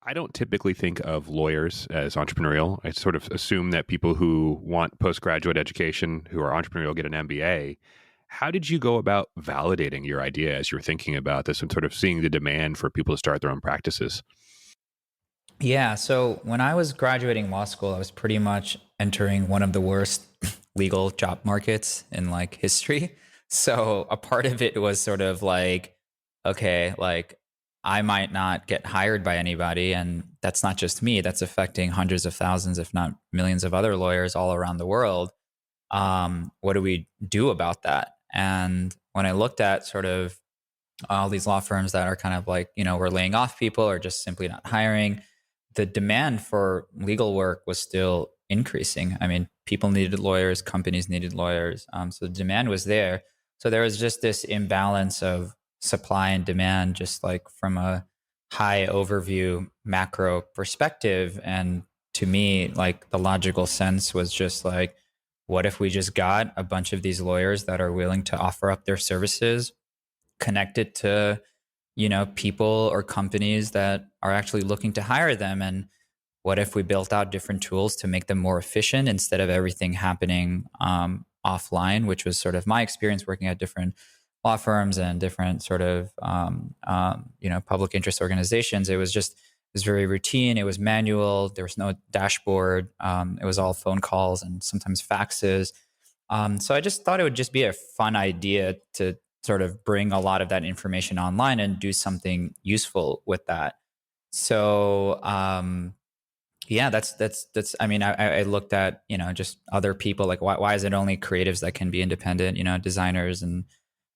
I don't typically think of lawyers as entrepreneurial. I sort of assume that people who want postgraduate education, who are entrepreneurial, get an MBA. How did you go about validating your idea as you were thinking about this and sort of seeing the demand for people to start their own practices? Yeah. So when I was graduating law school, I was pretty much entering one of the worst legal job markets in like history. So a part of it was sort of like, okay, like I might not get hired by anybody. And that's not just me, that's affecting hundreds of thousands, if not millions of other lawyers all around the world. What do we do about that? And when I looked at sort of all these law firms that are kind of like, we're laying off people or just simply not hiring, the demand for legal work was still increasing. I mean, people needed lawyers, companies needed lawyers. So the demand was there. So there was just this imbalance of supply and demand, just like from a high overview macro perspective. And to me, like the logical sense was just like, what if we just got a bunch of these lawyers that are willing to offer up their services connected to people or companies that are actually looking to hire them? And what if we built out different tools to make them more efficient instead of everything happening offline, which was sort of my experience working at different law firms and different sort of public interest organizations. It was very routine. It was manual. There was no dashboard. It was all phone calls and sometimes faxes. So I just thought it would just be a fun idea to sort of bring a lot of that information online and do something useful with that. So yeah, that's. I mean, I looked at just other people, like why is it only creatives that can be independent? Designers and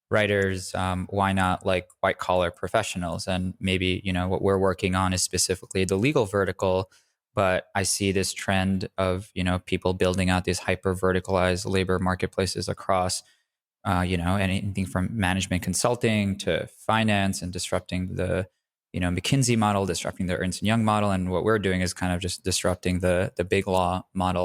writers. Why not like white collar professionals? And maybe what we're working on is specifically the legal vertical. But I see this trend of people building out these hyper verticalized labor marketplaces across anything from management consulting to finance and disrupting the McKinsey model, disrupting the Ernst and Young model. And what we're doing is kind of just disrupting the big law model